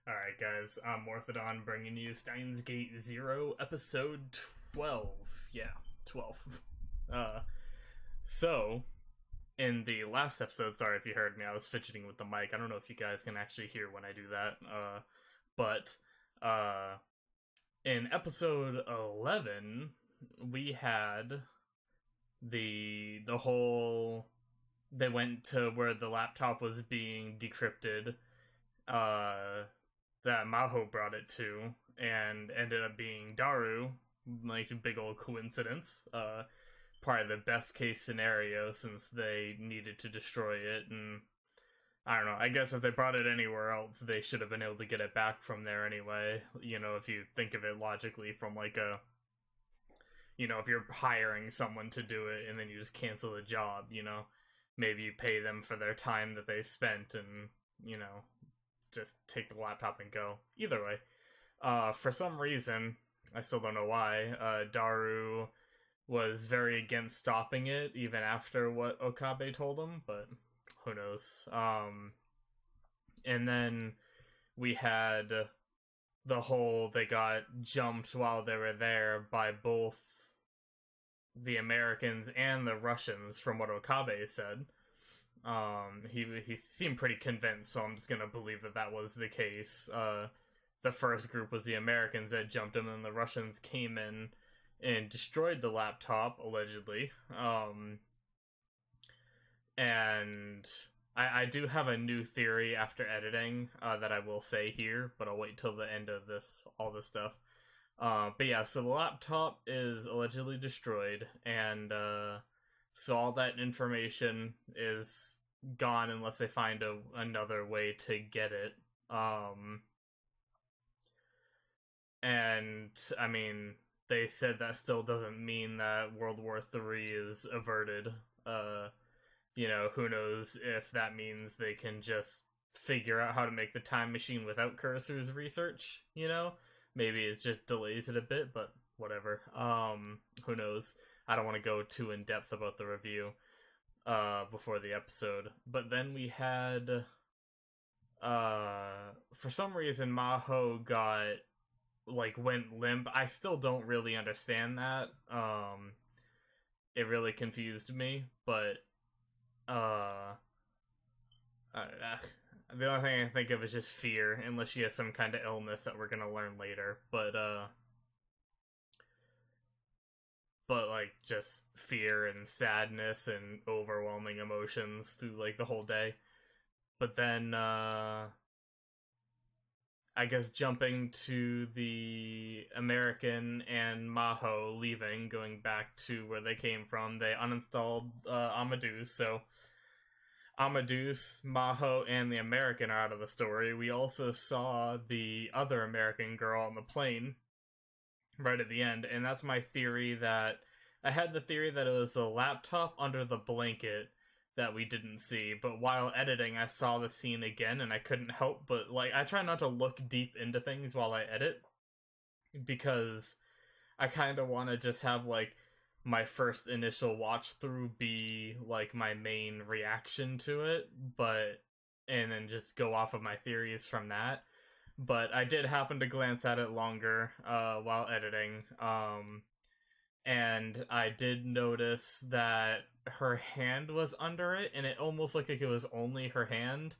Alright, guys, I'm Morthadon bringing you Steins Gate 0, episode 12. Yeah, 12. Uh, so, in the last episode, sorry if you heard me, I was fidgeting with the mic. I don't know if you guys can actually hear when I do that. But in episode 11, we had the whole. They went to where the laptop was being decrypted. That Maho brought it to, and ended up being Daru. Like a big old coincidence. Probably the best case scenario since they needed to destroy it, and I don't know. I guess if they brought it anywhere else, they should have been able to get it back from there anyway. You know, if you think of it logically from like a, if you're hiring someone to do it and then you just cancel the job, maybe you pay them for their time that they spent and, just take the laptop and go. Either way, for some reason, I still don't know why, Daru was very against stopping it, even after what Okabe told him, but who knows. And then we had the whole, they got jumped while they were there by both the Americans and the Russians, from what Okabe said. He seemed pretty convinced, so I'm just gonna believe that that was the case. The first group was the Americans that jumped him, and the Russians came in and destroyed the laptop, allegedly. And I do have a new theory after editing that I will say here, but I'll wait till the end of all this stuff. But yeah, so the laptop is allegedly destroyed, and so all that information is gone unless they find another way to get it. And I mean, they said that still doesn't mean that World War III is averted. Who knows if that means they can just figure out how to make the time machine without Cursor's research, Maybe it just delays it a bit, but whatever. Who knows? I don't want to go too in depth about the review before the episode. But then we had for some reason Maho went limp. I still don't really understand that. It really confused me, but the only thing I can think of is just fear, unless she has some kind of illness that we're gonna learn later. But like just fear and sadness and overwhelming emotions through like the whole day. But then I guess jumping to the American and Maho leaving, going back to where they came from, they uninstalled Amadeus, so Amadeus, Maho, and the American are out of the story. We also saw the other American girl on the plane right at the end, and that's my theory that I had the theory that it was a laptop under the blanket that we didn't see, but while editing I saw the scene again and I couldn't help but, I try not to look deep into things while I edit, because I kind of want to just have, my first initial watch through be, my main reaction to it, and then just go off of my theories from that. But I did happen to glance at it longer, while editing, and I did notice that her hand was under it, and it almost looked like it was only her hand.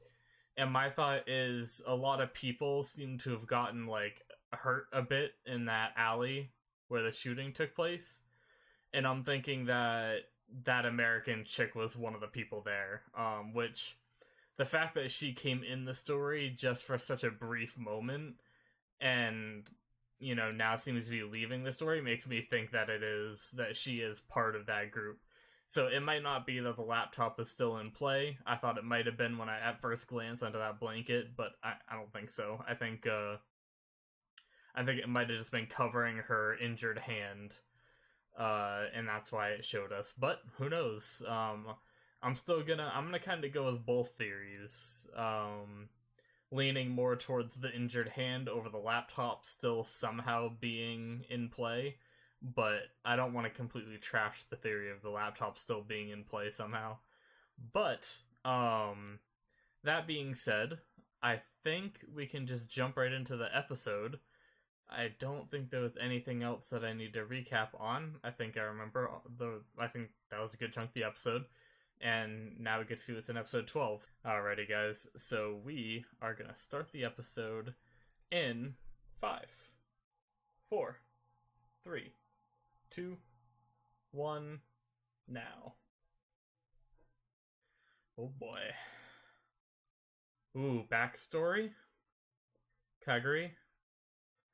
And my thought is a lot of people seem to have gotten, hurt a bit in that alley where the shooting took place. And I'm thinking that that American chick was one of the people there, which the fact that she came in the story just for such a brief moment and now seems to be leaving the story makes me think that she is part of that group. So it might not be that the laptop is still in play. I thought it might have been when I at first glanced under that blanket, but I don't think so. I think it might have just been covering her injured hand, and that's why it showed us. But who knows? I'm gonna kind of go with both theories. Leaning more towards the injured hand over the laptop still somehow being in play, but I don't want to completely trash the theory of the laptop still being in play somehow. But that being said, I think we can just jump right into the episode. I don't think there was anything else that I need to recap on. I think I remember I think that was a good chunk of the episode. And now we get to see what's in episode 12. Alrighty, guys. So we are going to start the episode in 5, 4, 3, 2, 1, now. Oh boy. Ooh, backstory? Kaguri?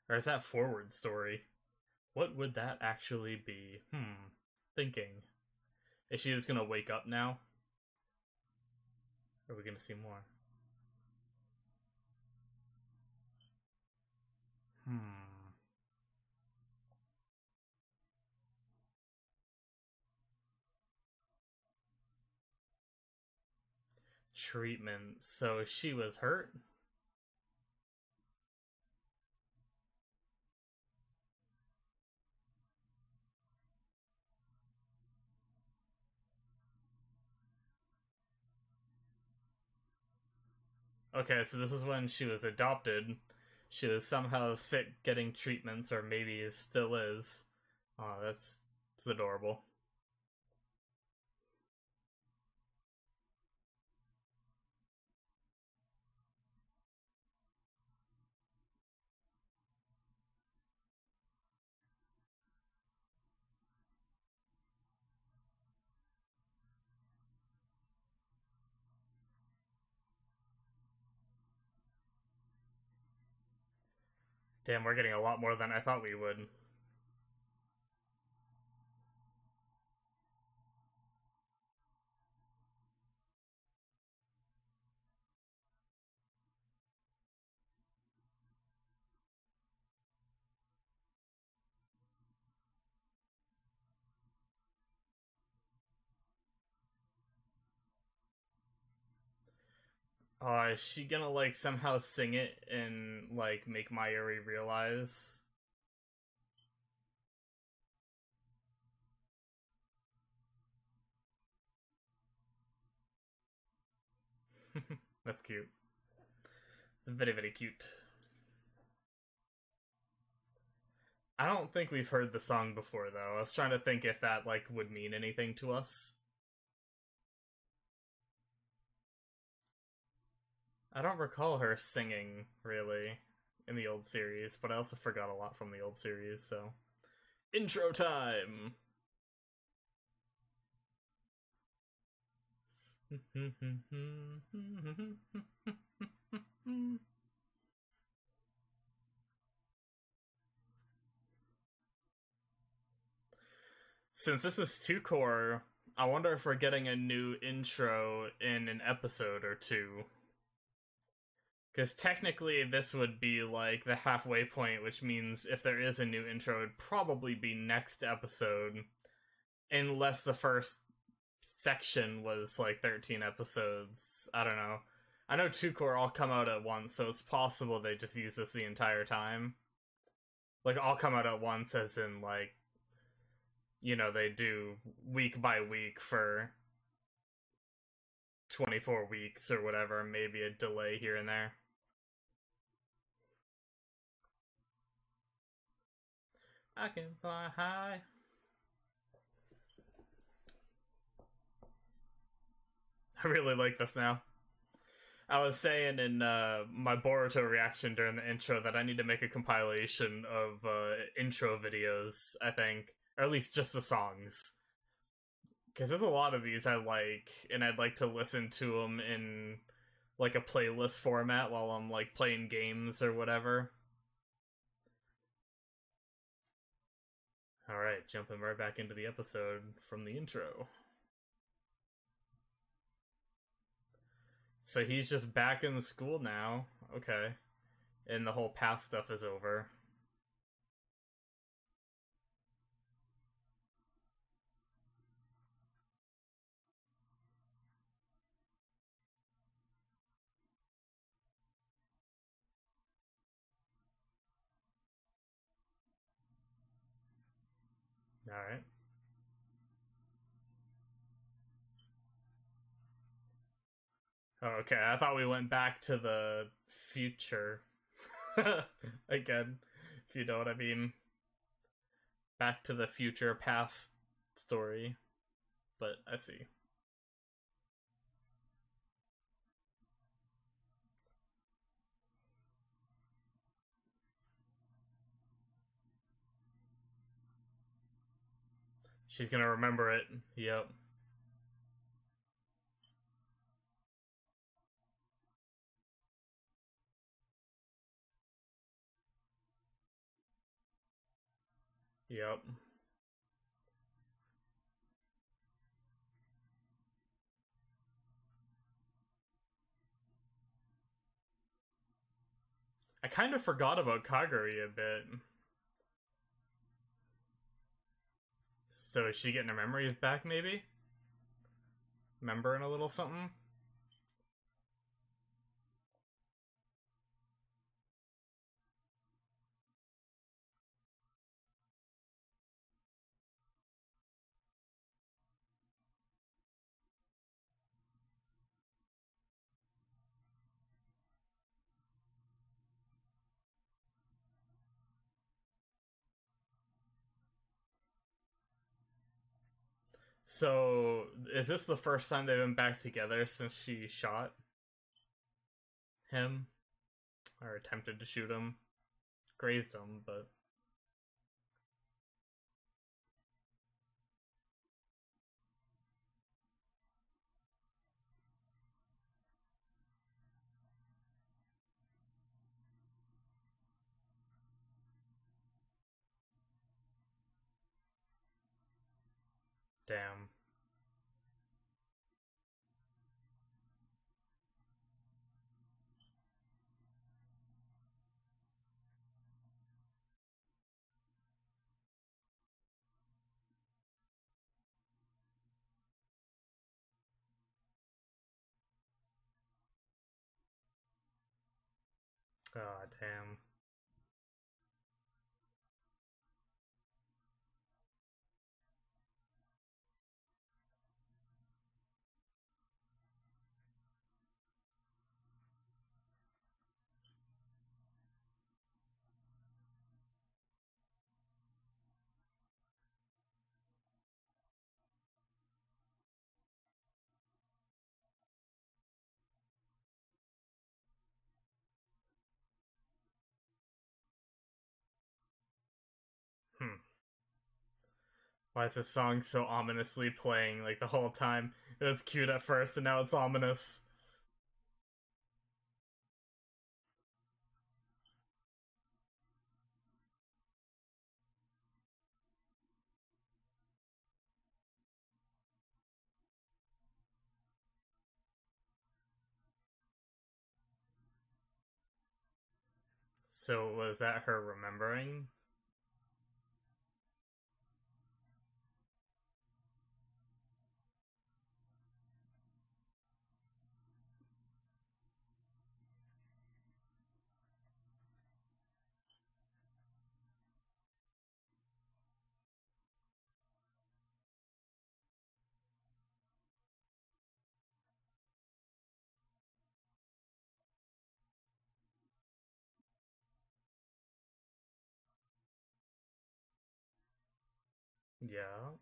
Or is that forward story? What would that actually be? Thinking. Is she just gonna wake up now? Or are we gonna see more? Treatment. So she was hurt? Okay, so this is when she was adopted. She was somehow sick getting treatments, or maybe still is. Oh, that's adorable. Damn, we're getting a lot more than I thought we would. Is she gonna, like, somehow sing it and, like, make Mayuri realize? That's cute. It's very, very cute. I don't think we've heard the song before, though. I was trying to think if that, like, would mean anything to us. I don't recall her singing, really, in the old series, but I also forgot a lot from the old series, so... Intro time! Since this is 2 core, I wonder if we're getting a new intro in an episode or two. Because technically this would be like the halfway point, which means if there is a new intro, it would probably be next episode. Unless the first section was like 13 episodes. I don't know. I know 2 core all come out at once, so it's possible they just use this the entire time. Like, all come out at once, as in, like, you know, they do week by week for 24 weeks or whatever, maybe a delay here and there. I can fly high. I really like this now. I was saying in my Boruto reaction during the intro that I need to make a compilation of intro videos, I think. Or at least just the songs. Because there's a lot of these I like, and I'd like to listen to them in, like, a playlist format while I'm, like, playing games or whatever. Alright, jumping right back into the episode from the intro. So he's just back in school now. Okay. And the whole past stuff is over. Alright. Okay, I thought we went back to the future again, if you know what I mean. Back to the future past story, but I see. She's gonna remember it. Yep. Yep. I kind of forgot about Kaguri a bit. So is she getting her memories back, maybe? Remembering a little something? So, is this the first time they've been back together since she shot him? Or attempted to shoot him? Grazed him, but. Damn. Ah, damn. Hmm. Why is this song so ominously playing like the whole time? It was cute at first and now it's ominous. So, was that her remembering? Yeah.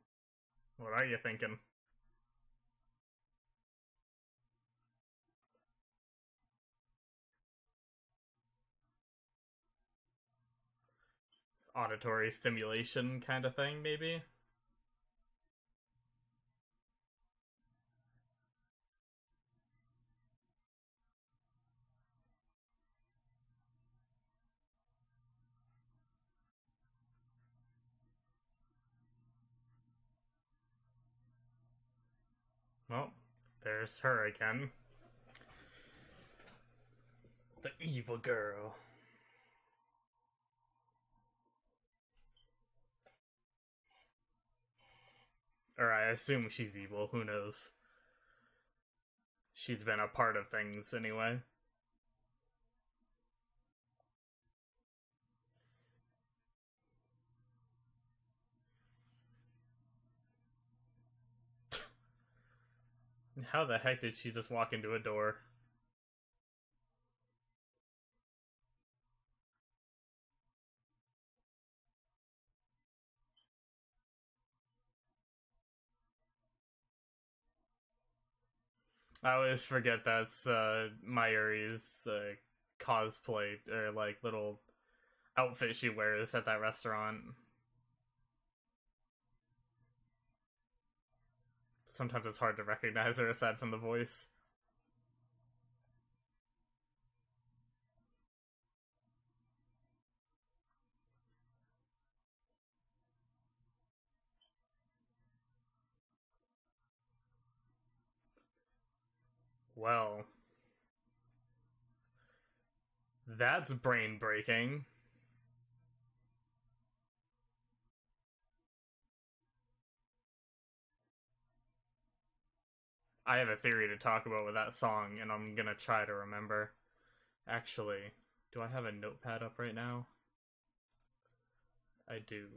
What are you thinking? Auditory stimulation kind of thing, maybe? Well, there's her again. The evil girl. Or I assume she's evil, who knows? She's been a part of things anyway. How the heck did she just walk into a door? I always forget that's Mayuri's cosplay or like little outfit she wears at that restaurant. Sometimes it's hard to recognize her aside from the voice. Well, that's brain breaking. I have a theory to talk about with that song, and I'm gonna try to remember. Actually, do I have a notepad up right now? I do.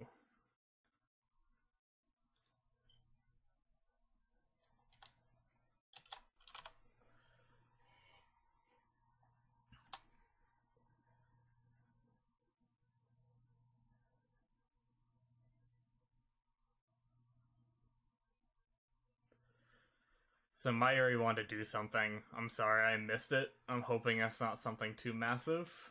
So Mayuri wanted to do something. I'm sorry I missed it. I'm hoping that's not something too massive.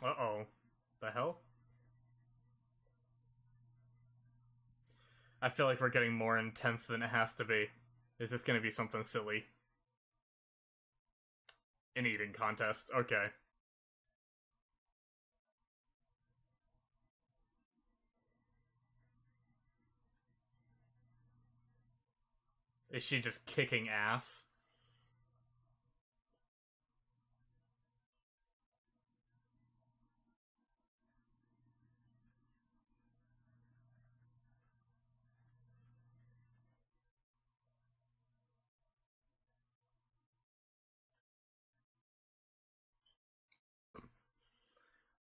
Uh-oh. The hell? I feel like we're getting more intense than it has to be. Is this gonna be something silly? An eating contest. Okay. Is she just kicking ass?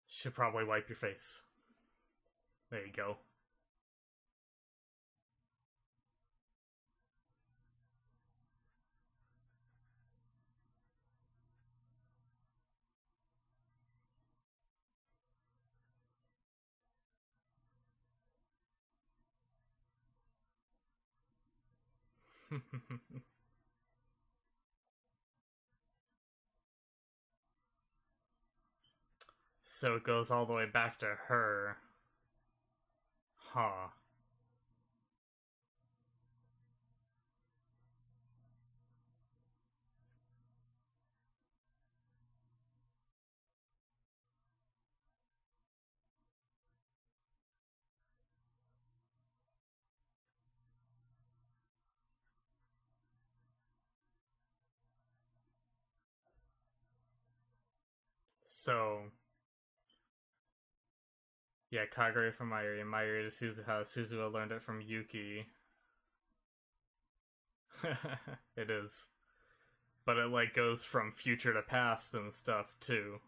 Should probably wipe your face. There you go. So it goes all the way back to her. Huh. So, yeah, Kagure from Mayuri, and Mayuri to Suzuha. Suzuha learned it from Yuki. It is. But it, like, goes from future to past and stuff, too.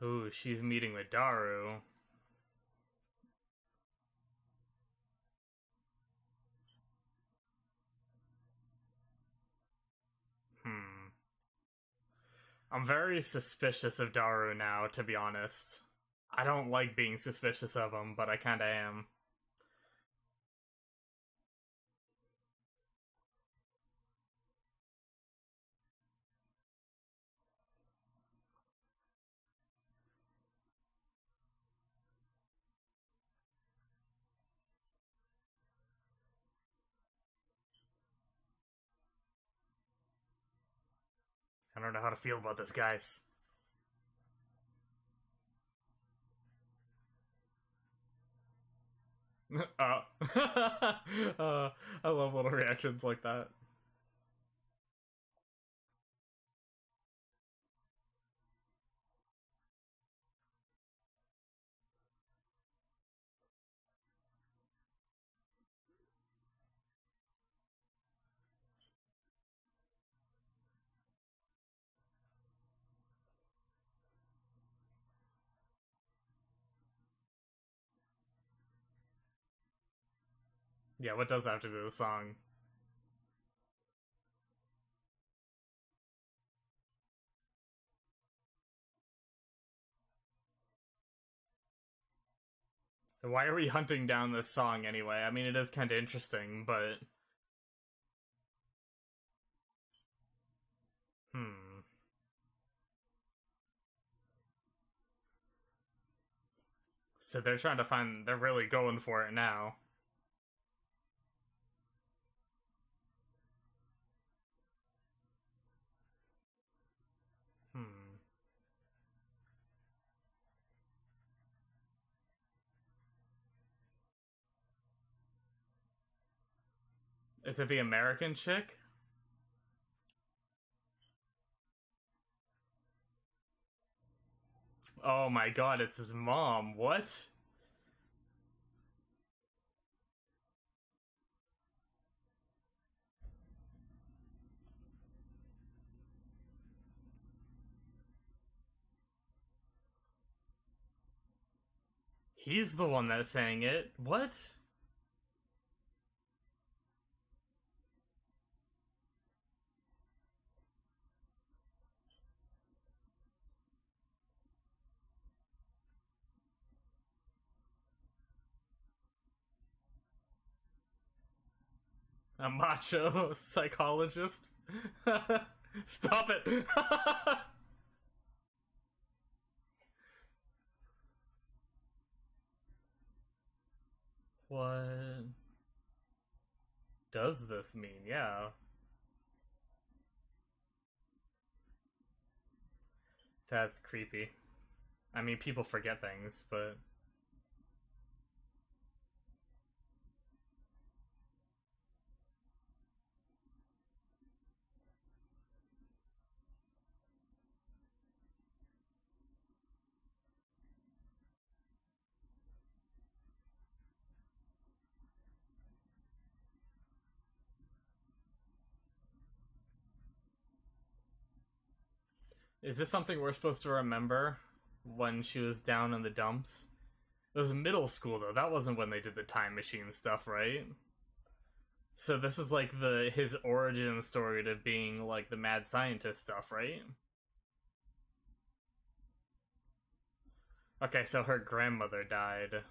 Ooh, she's meeting with Daru. Hmm. I'm very suspicious of Daru now, to be honest. I don't like being suspicious of him, but I kinda am. I don't know how to feel about this, guys. uh, I love little reactions like that. Yeah, what does that have to do with the song? Why are we hunting down this song anyway? I mean, it is kind of interesting, but hmm. So they're trying to find. They're really going for it now. Hmm. Is it the American chick? Oh my god, it's his mom. What? He's the one that's saying it. What? A macho psychologist? Stop it! What does this mean? Yeah. That's creepy. I mean, people forget things, but is this something we're supposed to remember when she was down in the dumps? It was middle school though. That wasn't when they did the time machine stuff, right? So this is like the his origin story to being like the mad scientist stuff, right? Okay, so her grandmother died.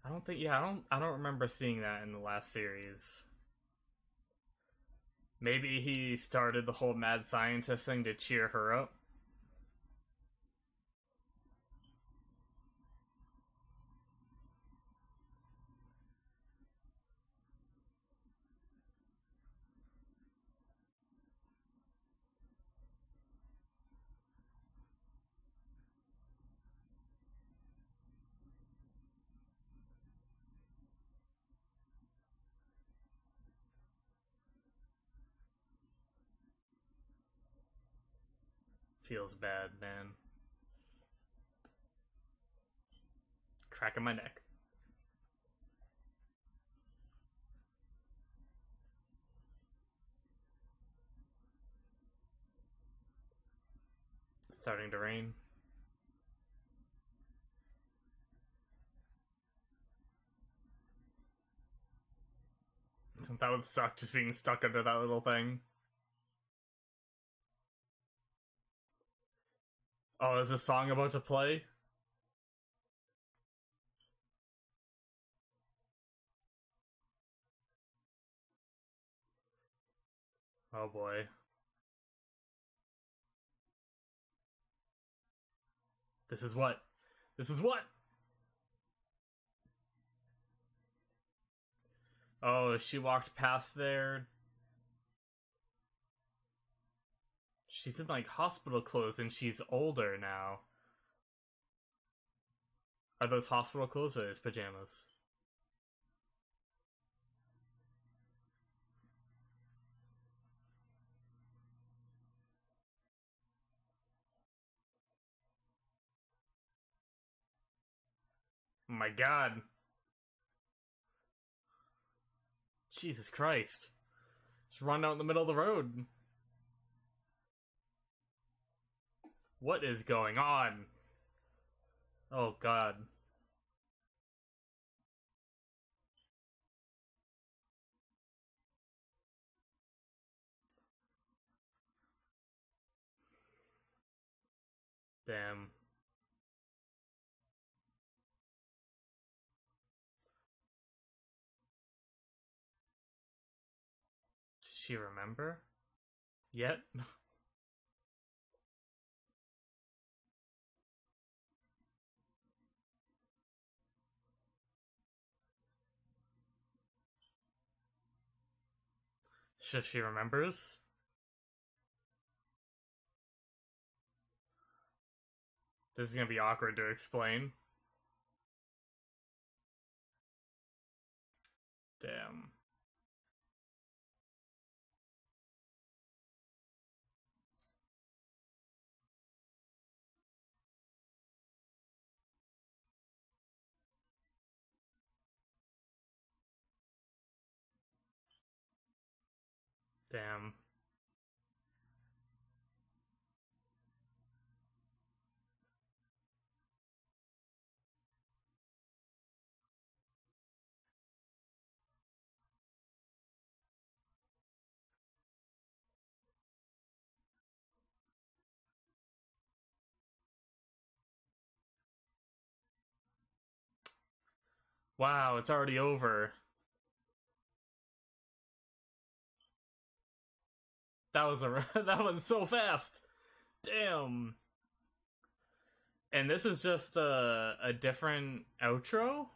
I don't think yeah, I don't remember seeing that in the last series. Maybe he started the whole mad scientist thing to cheer her up. Feels bad, man. Cracking my neck. Starting to rain. That would suck, just being stuck under that little thing. Oh, is this song about to play? Oh boy. This is what? This is what? Oh, she walked past there. She's in like hospital clothes and she's older now. Are those hospital clothes or his pajamas? Oh my god. Jesus Christ. Just run out in the middle of the road. What is going on? Oh god. Damn. Does she remember? Yet? She remembers? This is gonna be awkward to explain. Damn. Damn. Wow, it's already over. That was that was so fast. Damn. And this is just a different outro?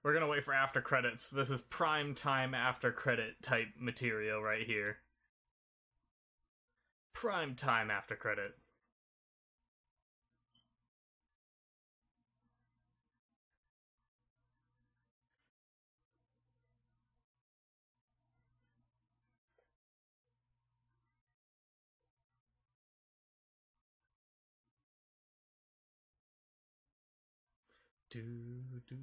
We're gonna wait for after credits. This is prime time after credit type material right here. Prime time after credit. Do do.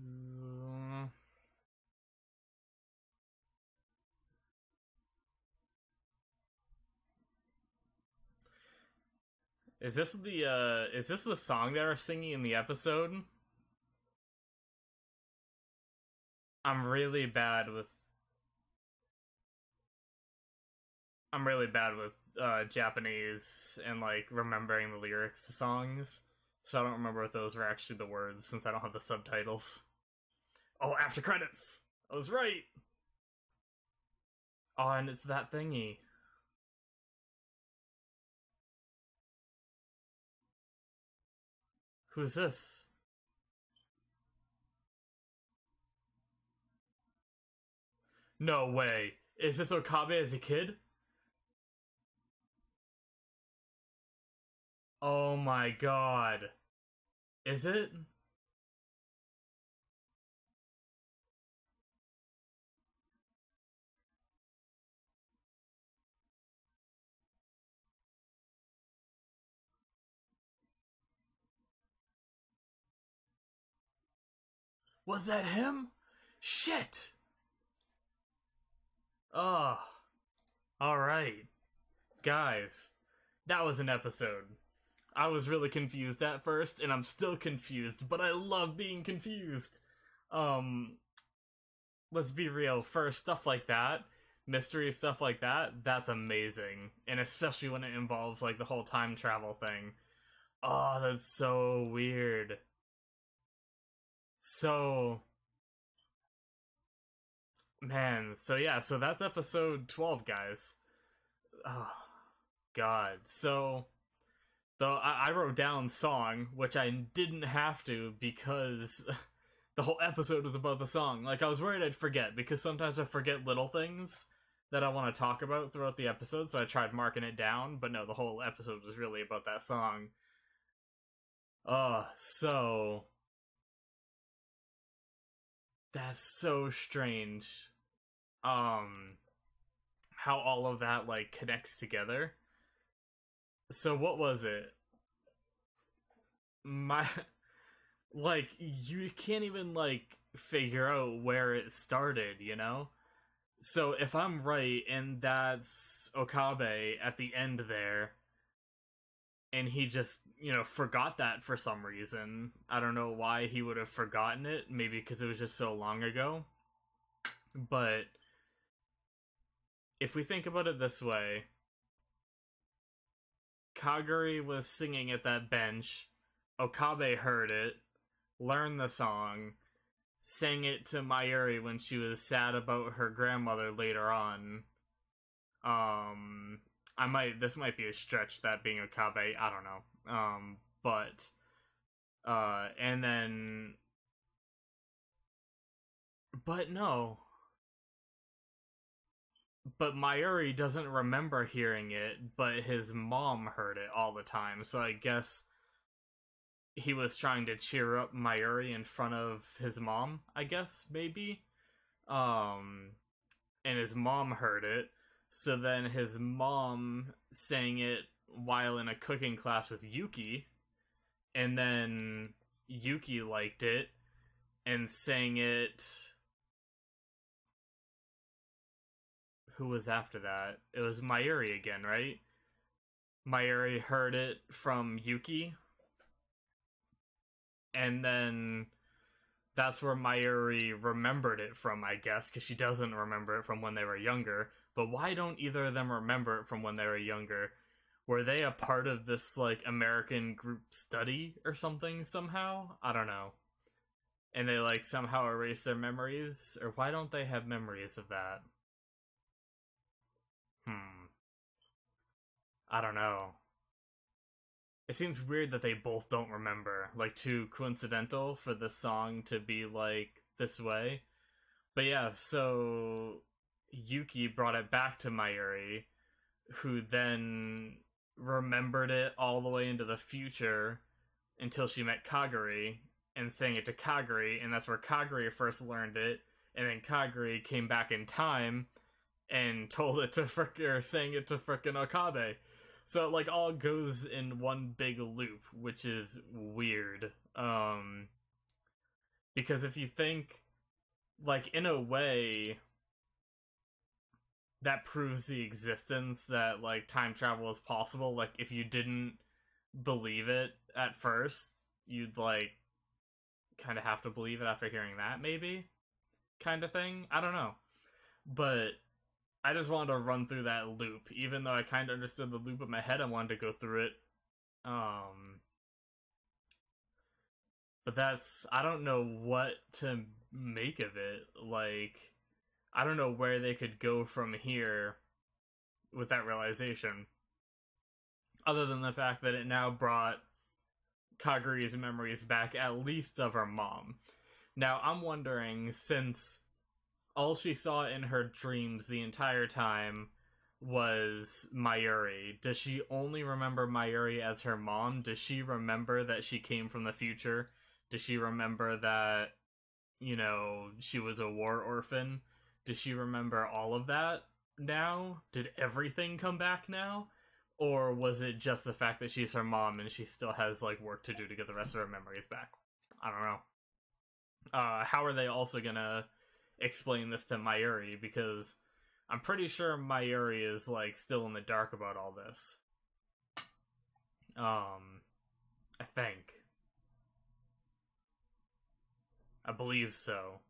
Is this the song they were singing in the episode? I'm really bad with Japanese and like remembering the lyrics to songs. So I don't remember what those were actually the words since I don't have the subtitles. Oh, after credits. I was right. Oh, and it's that thingy. Who's this? No way. Is this Okabe as a kid? Oh my god. Is it? Was that him? Shit! Oh. Alright. Guys, that was an episode. I was really confused at first, and I'm still confused, but I love being confused. Um, let's be real. For stuff like that, mystery stuff like that, that's amazing. And especially when it involves, like, the whole time travel thing. Oh, that's so weird. So, man, so yeah, so that's episode 12, guys. Oh, God. So, though I wrote down song, which I didn't have to because the whole episode was about the song. Like, I was worried I'd forget, because sometimes I forget little things that I want to talk about throughout the episode, so I tried marking it down, but no, the whole episode was really about that song. So... That's so strange. Um... how all of that like connects together. So what was it? My like you can't even like figure out where it started, you know? So if I'm right and that's Okabe at the end there and he just, forgot that for some reason. I don't know why he would have forgotten it, maybe because it was just so long ago. But if we think about it this way, Kaguri was singing at that bench, Okabe heard it, learned the song, sang it to Mayuri when she was sad about her grandmother later on. This might be a stretch, that being Okabe, I don't know. And then, but no. But Mayuri doesn't remember hearing it, but his mom heard it all the time, so I guess he was trying to cheer up Mayuri in front of his mom, I guess, maybe? Um, and his mom heard it, so then his mom sang it while in a cooking class with Yuki, and then Yuki liked it and sang it. Who was after that? It was Mayuri again, right? Mayuri heard it from Yuki, and then that's where Mayuri remembered it from, I guess, because she doesn't remember it from when they were younger. But why don't either of them remember it from when they were younger? Were they a part of this, like, American group study or something somehow? I don't know. And they, like, somehow erase their memories? Or why don't they have memories of that? I don't know. It seems weird that they both don't remember. Like, too coincidental for the song to be, like, this way. But yeah, so Yuki brought it back to Mayuri, who then remembered it all the way into the future until she met Kaguri and sang it to Kaguri, and that's where Kaguri first learned it. And then Kaguri came back in time and told it to or sang it to frickin' Okabe. So it, like, all goes in one big loop, which is weird. Because if you think, like, in a way, that proves the existence that, like, time travel is possible. Like, if you didn't believe it at first, you'd, like, kind of have to believe it after hearing that, maybe? Kind of thing? I don't know. But I just wanted to run through that loop, even though I kind of understood the loop in my head. I wanted to go through it. But I don't know what to make of it. Like, I don't know where they could go from here with that realization. Other than the fact that it now brought Kaguri's memories back, at least of her mom. Now, I'm wondering, since all she saw in her dreams the entire time was Mayuri, does she only remember Mayuri as her mom? Does she remember that she came from the future? Does she remember that, she was a war orphan? Does she remember all of that now? Did everything come back now? Or was it just the fact that she's her mom and she still has, like, work to do to get the rest of her memories back? I don't know. How are they also gonna explain this to Mayuri? Because I'm pretty sure Mayuri is, like, still in the dark about all this. I think. I believe so.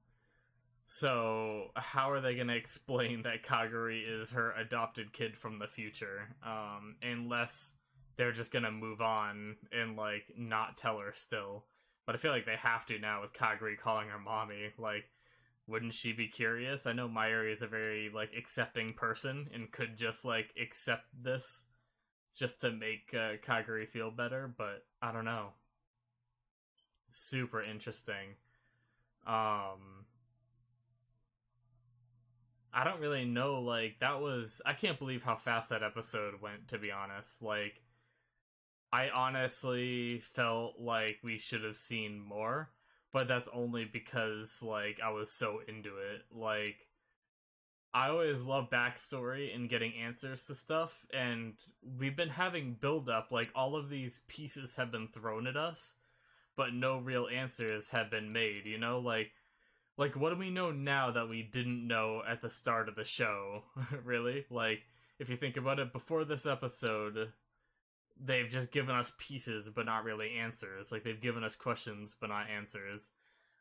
So, how are they going to explain that Kaguri is her adopted kid from the future? Unless they're just going to move on and, like, not tell her still. But I feel like they have to now with Kaguri calling her mommy. Like, wouldn't she be curious? I know Mayuri is a very, like, accepting person and could just, like, accept this just to make Kaguri feel better, but I don't know. Super interesting. I don't really know, like, I can't believe how fast that episode went, to be honest. Like, I honestly felt like we should have seen more, but that's only because, like, I was so into it. Like, I always love backstory and getting answers to stuff, and we've been having build up, like all of these pieces have been thrown at us, but no real answers have been made, you know? Like what do we know now that we didn't know at the start of the show? Really? Like, if you think about it, before this episode, they've just given us pieces but not really answers. Like, they've given us questions but not answers.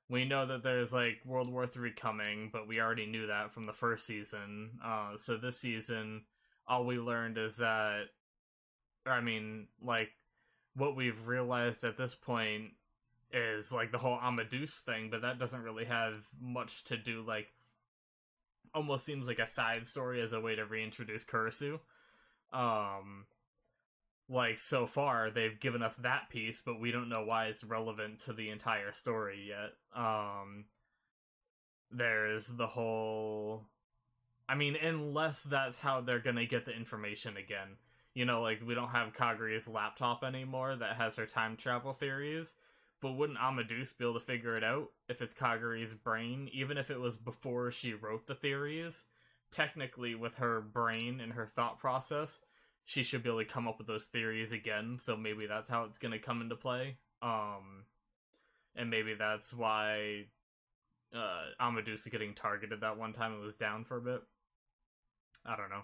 We know that there's like World War III coming, but we already knew that from the first season. So this season, all we learned is that, I mean, like, what we've realized at this point is like the whole Amadeus thing, but that doesn't really have much to do. Like, almost seems like a side story as a way to reintroduce Kurisu. Um, like, so far they've given us that piece, but we don't know why it's relevant to the entire story yet. There's the whole, I mean, unless that's how they're gonna get the information again. You know, like, we don't have Kaguri's laptop anymore that has her time travel theories, but wouldn't Amadeus be able to figure it out if it's Kaguri's brain, even if it was before she wrote the theories? Technically, with her brain and her thought process, she should be able to come up with those theories again, so maybe that's how it's going to come into play. And maybe that's why Amadeus is getting targeted that one time it was down for a bit. I don't know.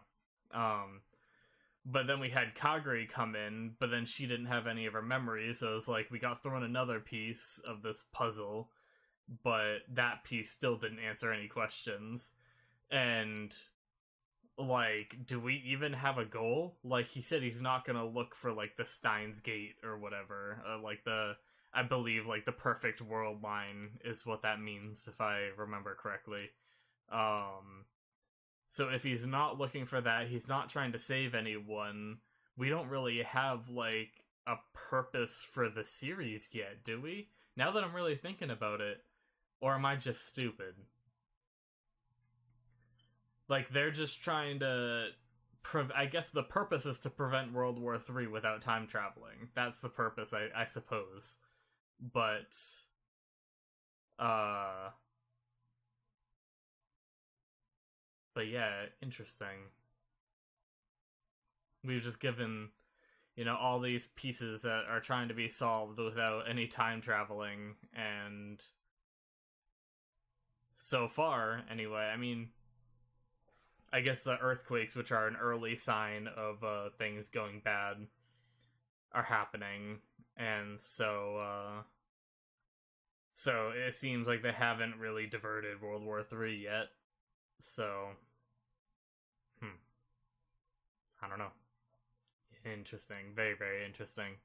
But then we had Kaguri come in, but then she didn't have any of her memories, so it was like we got thrown another piece of this puzzle, but that piece still didn't answer any questions. And, like, do we even have a goal? Like, he said he's not gonna look for, like, the Steins Gate or whatever. I believe, like, the perfect world line is what that means, if I remember correctly. So if he's not looking for that, he's not trying to save anyone, we don't really have, like, a purpose for the series yet, do we? Now that I'm really thinking about it. Or am I just stupid? Like, they're just trying to... I guess the purpose is to prevent World War III without time traveling. That's the purpose, I suppose. But... But yeah, interesting. We've just given, you know, all these pieces that are trying to be solved without any time traveling, and so far, anyway, I mean, I guess the earthquakes, which are an early sign of things going bad, are happening, and so it seems like they haven't really diverted World War III yet, so, I don't know. Interesting. Very, very interesting.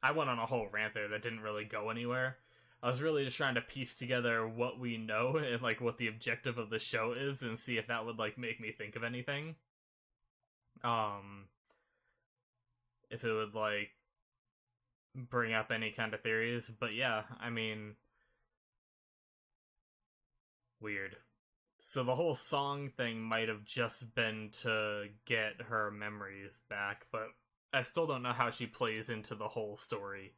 I went on a whole rant there that didn't really go anywhere. I was really just trying to piece together what we know and, like, what the objective of the show is and see if that would, like, make me think of anything. If it would, like, bring up any kind of theories. But yeah, I mean, weird. So the whole song thing might have just been to get her memories back, but I still don't know how she plays into the whole story.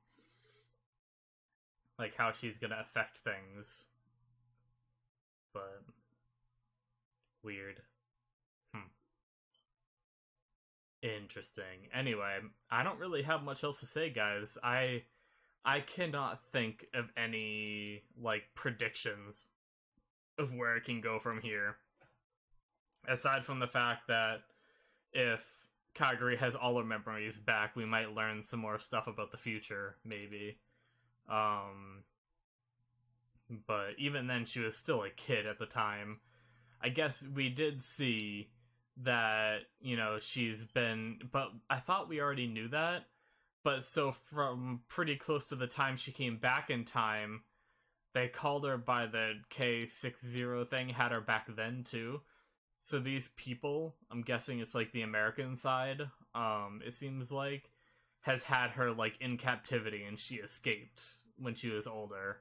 Like, how she's gonna affect things. But... weird. Interesting. Anyway, I don't really have much else to say, guys. I cannot think of any, like, predictions of where it can go from here. Aside from the fact that if Kaguri has all her memories back, we might learn some more stuff about the future, maybe. But even then, she was still a kid at the time. I guess we did see that, you know, she's been... But I thought we already knew that. But so from pretty close to the time she came back in time, they called her by the K60 thing, had her back then too. So these people, I'm guessing it's like the American side, it seems like, has had her, like, in captivity and she escaped when she was older.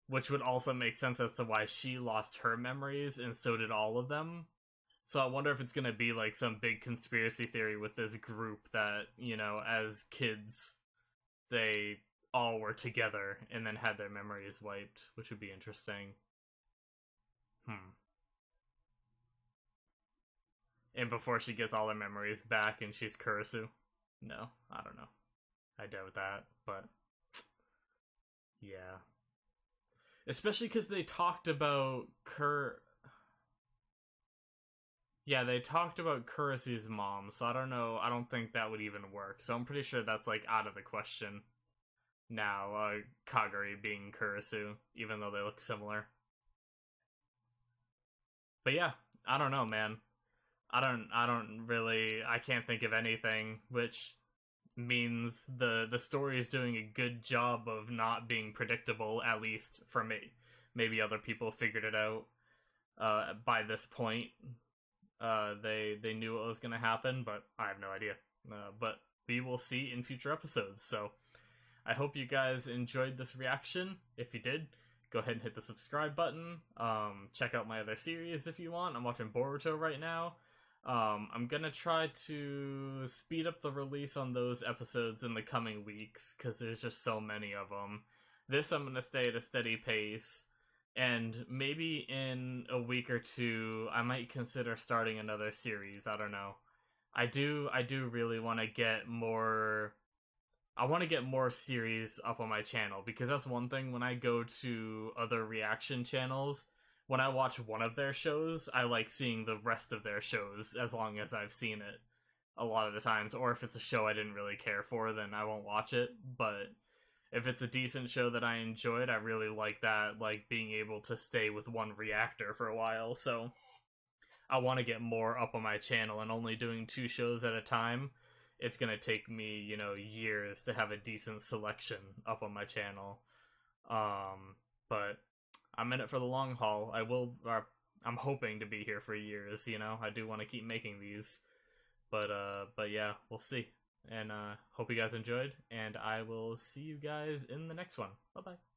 Which would also make sense as to why she lost her memories and so did all of them. So I wonder if it's gonna be like some big conspiracy theory with this group that, you know, as kids, they all were together and then had their memories wiped, which would be interesting. And before she gets all her memories back and she's Kurisu. No, I don't know. I doubt that, but yeah. Especially because they talked about Yeah, they talked about Kurisu's mom, so I don't know. I don't think that would even work. So I'm pretty sure that's like out of the question now. Kagari being Kurisu, even though they look similar. But yeah, I don't know, man. I can't think of anything, which means the story is doing a good job of not being predictable, at least for me. Maybe other people figured it out by this point. They knew what was going to happen, but I have no idea. But we will see in future episodes. So I hope you guys enjoyed this reaction. If you did, go ahead and hit the subscribe button. Check out my other series if you want. I'm watching Boruto right now. I'm gonna try to speed up the release on those episodes in the coming weeks, because there's just so many of them. This I'm gonna stay at a steady pace, and maybe in a week or two, I might consider starting another series. I don't know. I do really want to get more... I want to get more series up on my channel, because that's one thing when I go to other reaction channels. When I watch one of their shows, I like seeing the rest of their shows as long as I've seen it a lot of the times. Or if it's a show I didn't really care for, then I won't watch it. But if it's a decent show that I enjoyed, I really like that, like being able to stay with one reactor for a while. So I want to get more up on my channel, and only doing 2 shows at a time, it's going to take me, years to have a decent selection up on my channel. But I'm in it for the long haul. I'm hoping to be here for years, I do want to keep making these. But yeah, we'll see. And hope you guys enjoyed, and I will see you guys in the next one. Bye-bye.